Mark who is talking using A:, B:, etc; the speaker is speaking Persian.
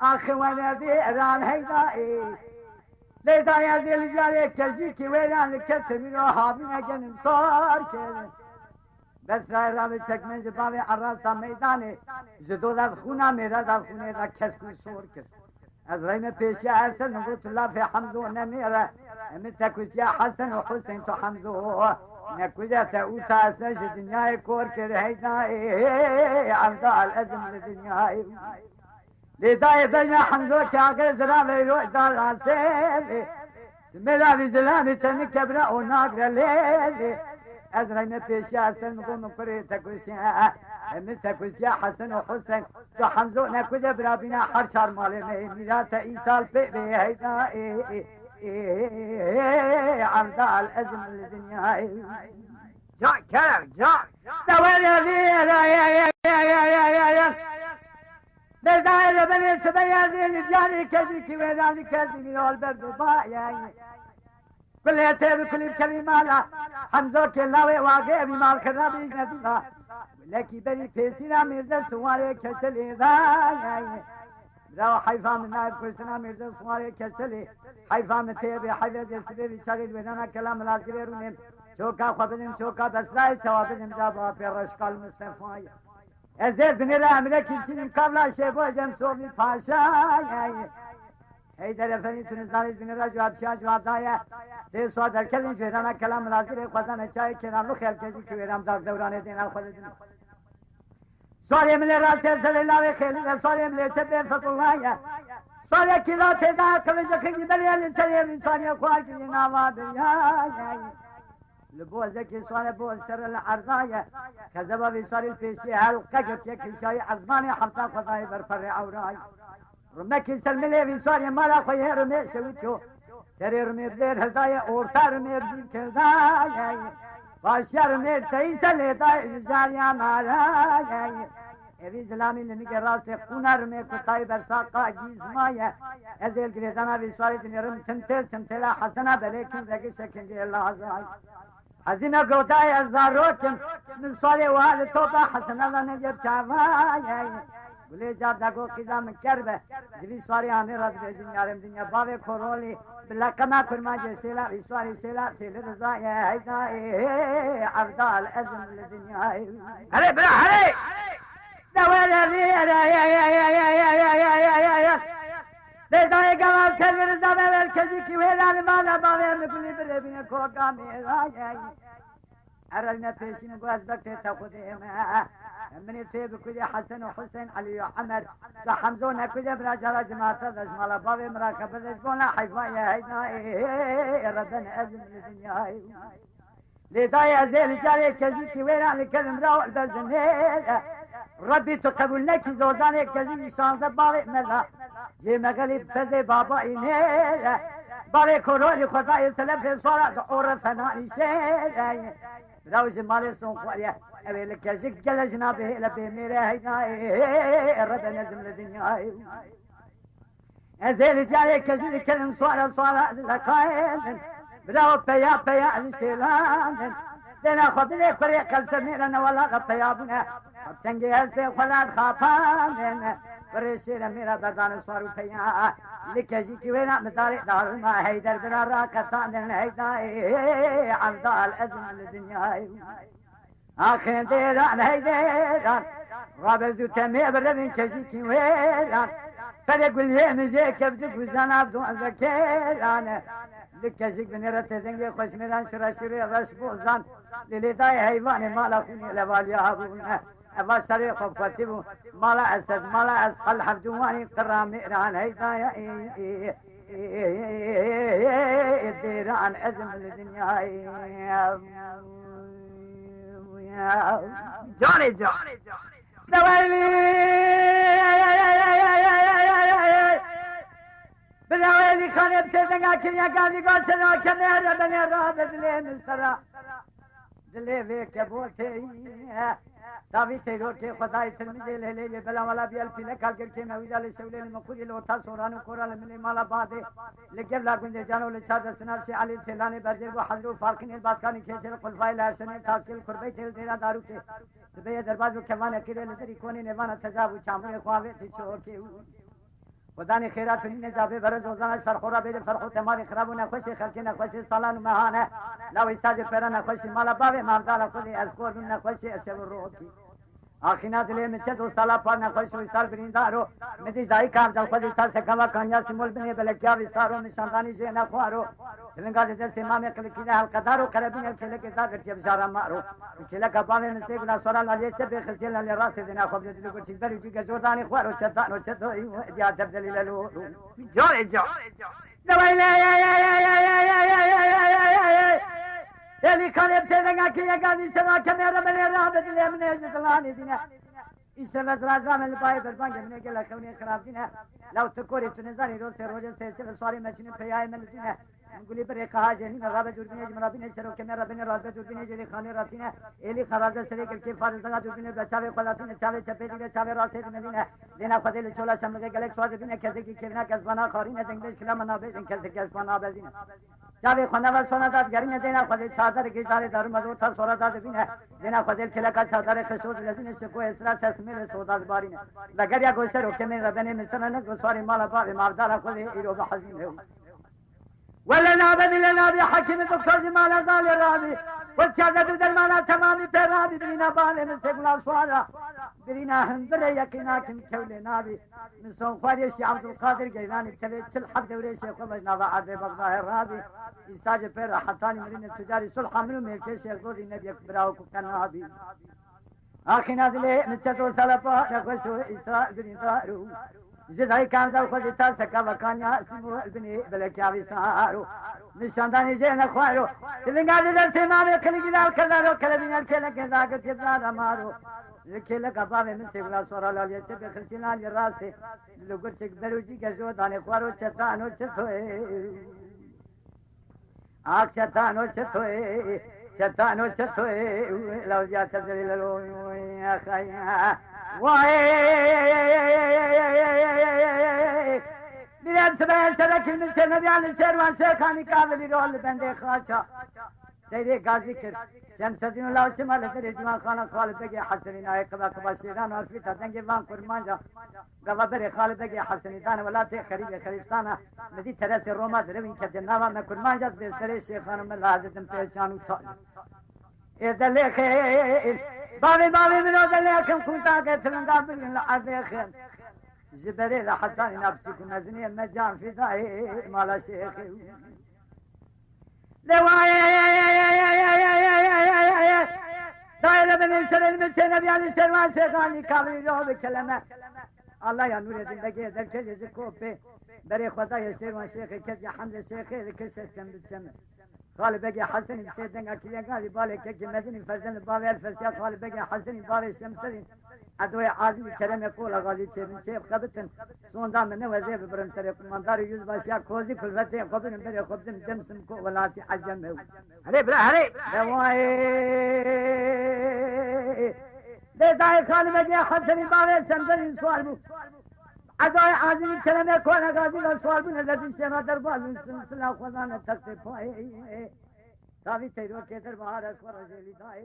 A: آخ ولدي إيران هيدائي ليدا يا ذي الجاري كزيكي ويران الكتب روحابنا جنم صار كذا بس رای چک من جبابه عراس میدانه جدول خونه میرا دل خونه را کسکو سور کرد از رای پیشی حسن نقول الله في حمزه نمیره متکوش یا حسن و حسین تو حمزه نکوجا تاوتا اسنش دنیای کور کرد هیدای عمدا الازم لدنیای لیدای بجنا حمزه که اگر زرابه روح دار حسین میرا بی زلامی تنی کبره و ناگر لیلی از رای پیشی حسن نقول نکره تکوشی متکوشی حسن و حسین تو حمزه نکوجا برابینا هر چار ماله میرا تا ایسال پی بی هیدای عمدا الازم لدنیای
B: جا کرم جا
A: دوال دزاير بني سبيازين جاني كذي كويراني كذي من البرد وبايا كل يتيب كل كلمة لا حمزة كلاوي واقع بمال خرابي ندلا لكي بني فيسينا مرزا سواري كسلي ذايا راو حيفا من نائب كرسنا مرزا سواري كسلي حيفا من تيبي حيفا جسدي بشاقل بنانا كلام الاسكريرونين شوكا خبزن شوكا بسراي شوابزن جابا في رشقال مصطفى ازيد بن الامره كيشين قبل شيبو جمسومي پاشا هيدر افني تنزاري بن الرجواب شاه جواب دايا دي سواد دركلين جورانا كلام ناظر خزانه چاي كنان لو خيل كجي كويرام داغ دوران دين الخلدين سوري من راس صلى الله عليه وسلم سوري من تبين فقوايا سوري كذا تدا كل جكي دليل تري من سوري قال كنا واديا لبو زكي سوال بو سر العرضاية كذبا بصار الفيسي هلقة جت يكي شاي عزماني حمتا خضاي برفر عوراي رمكي سلملي بصار مالا خويه رمي سويتو تري رمي بدير هدايا اورتا رمي بدين كردايا باشا رمي تيسا ليداي جاريا مارايا اذي زلامي لنقى راسي خونا رمي كتاي برساقا جيزمايا ازيل قريدانا بصار دني رم تمتلا حسنا بليكن زكي شكن جي الله عزاي حزينة قوتاي الزاروكم من صالي وهذا توبة حسنا الله نجيب شعبايا قولي جاب داقو قيدا من كربة جبي صاري آمي رد بيجين يارم دنيا بابي كورولي بالله كما كرما جسيلا بيسواري سيلا تيل رزايا هيداي عبدا الأزم لدنيا
B: هلي بلا هلي
A: دوالي لذاي قمال كبير زبال الكزي كويلان مالا بابي مكلي بربين كوكا ميرايا أرلنا فيشين قواز بكتي تاخذهم من يتيب كل حسن وحسين علي وعمر وحمزون كل براجل جماعة دجمال بابي مراكب دجبونا حيفايا هيداي ردنا أزم لدنياي لذاي أزيل جاري كزي كويلان الكلم راو البرزنيل ربي تقبل لك زوزاني كزي شانز باري ملا جي مغلب فزي بابا إنيل باري كورولي خداي سلف صورة دعور ثنائي شيل روز مالي سون خواليا أبي لك كزي جل جنابه لبي ميري هيناي رب نزم لدنياي أزيل جاري كزي كلم صورة لقاين براو بيا الشيلان دينا خبلي فريق السميرنا ولا غطيابنا تنجي هزي خلاد خافان فريشير ميرا دردان صارو فيا لكجي كوينا مداري دار ما هيدر بنا راكتان هيداي عمدا الأزم لدنياي آخين ديران هيديران رابزو تمي بربين كجي كويران فريقل هي مجي كبدك وزانا بدون ذكيران لكجيك بنيرة زنجي خوش ميران شراشيري رش بوزان لليداي هيواني مالا خوني لبالي هابونا أبا شريق وفتبو مالا أسد مالا أسخل حبدواني قرام إيران هيداي ديران أزم لدنيا
B: جاني جان
A: دوالي بلاوالي خانه بتدنگا كنيا قاضي قاسنا كميرا بني رابط لين السرا دلي بيك بوتي تابی تیرو که خدای ترمیزی لیلی بلا والا بیال پیله کال کرکه نویدال شوله مخوری لوتا سورانو کورال من مالا باده لگب لاگونده جانو لچاد سنار سے علی تلانه برجر و حضرو فارقین بادکانی کیسر خلفای لارسنه تاکل قربی تل دیرا دارو کے سبه دربازو کمانه کیره لدری کونی نوانا تجابو چامره خواهی تیچو که خدا نے خیرات نے جابے برز روزانہ سرخورا بے فرخو تمہاری خراب نہ خوشی خلق نہ خوشی سالان مہانه لو استاج پیرا خوشی مالا باوے مامدار خودی از کور نہ خوشی اسو روکی آخینات لے میں چدو سالا پر نہ خوشی سال بریندارو مدی زائی کام جو خودی تا سے کما کانیا سمول بنے بل کیا وسارو نشاندانی سے نہ خوارو لنگا دے سے مامے کل کی حل قدارو کربین کھلے کے دا کے بشارا مارو کھلے کا باوے میں سے گنا سورا لے چبے خلچل لے راس دینا خوب دے کو چیز بری کی جوردانی خوارو چتانو چتو یا تبدل لو
B: جوڑے جا
A: Eli kanep sedanga kiye gadi sana kamera bene rahmet ile emne zalani dine. İşte razam el bay berban gemine gel kavni kharab dine. Law tukori tunzani roz se roje se se sari machine peyay mel dine. Guli bere kaha jeni rabe durbine jmara bine sero kamera bene rabe durbine jeli khane ratine. Eli kharaza sere ke far zaga durbine bachave khalatine chave chape dine chave rase dine. Dina fadel chola samle gelek swad dine keze ki kevna kasbana kharine dengde khilama na be keze kasbana be dine. چاوی خنوا سنادات گرین دینا خدای چادر کی دار دار مدو تا سورادات بینه دینا خدای کلا کا چادر خشود لذین شکو اسرا تسمیل سوداد بارین لگریا گوشر حکم ربنی مثلا گوساری مال بار مردار خدای ایرو بحزین هو ولا نعبد لنا بحكم دكتور جمال زال الرابي والكذب المال تمام ترابي برينا بال من سيقول صوارا برينا هندر يقينا كم كول نابي من سون خواري الشيخ عبد القادر جيلاني تلي تل حد دوري شيخ وبجنا بعد بغداد الرابي إنساج بير حتاني مرين التجاري صلح منو ميركي شيخ دودي نبي براو كنابي آخنا دلي متشتو سلفا نخشو إسراء برينا زدائی کانزا خودی تا سکا وکانیا سمو البنی بلکیاوی سارو نشاندانی جے نخوارو تلنگا دیدر سیمامی کلگی دار کردارو کلبینر کلگی داگر تیزار مارو لکھل کبابے من سیگلا سورا لالیہ چپے خلچنان راستے لگر چک بروجی کے جو دانے خوارو چتانو چتوئے آگ چتانو چتوئے چتانو چتوئے لو جا چتری للو خیاں میرے سبیل سے رکھن من سے نبیان شیروان شیخانی کاولی رول بندے خاچا تیرے غازی کر شمس الدین اللہ شمال تیرے جوان خانہ خالد بگی حسنی نائے قبا قبا شیران اور فیتا دنگی وان قرمان جا گوا برے خالد بگی حسنی دان ولا تے خریب خریفتانا مدی طرح سے روما دروین کے جناوا میں قرمان جا بے سرے شیخان میں لازم پہچانو تھا اے دلے خیر باوی باوی منو دلے کم کونتا کے تلنگا بلن لعدے خیر زبرے لحتانی نفسی کو نزنی مجان فدائے مالا شیخ دائرہ بن اسرائیل میں سے نبی علی شیروان شیخانی کابلی رو بکلمہ اللہ یا نور زندگی در کے جیسے کوپے برے خدا یا شیروان شیخ کسی حمد شیخ کسی چند چند خالد بگی حسنی سیدنگا کلیگا دی بالے کہ مدنی فرزند باوی الفرسیا خالد بگی حسنی باوی شمسری ادوی عادی کرم کو لگا دی چھ چھ قبتن سوندا من وزیر برن سر مندار یوز باشیا کوزی فلوتے قبن بر قبن جمسم کو ولاتی عجم
B: ارے برا ارے
A: دوائے دے دای خالد بگی حسنی باوی شمسری سوال بو ادوی عادی کرم کو لگا دی سوال بو نظر شما در باز سلسلہ خدا نے تک پائے تاوی تیرو کے دربار اس پر جلی دائے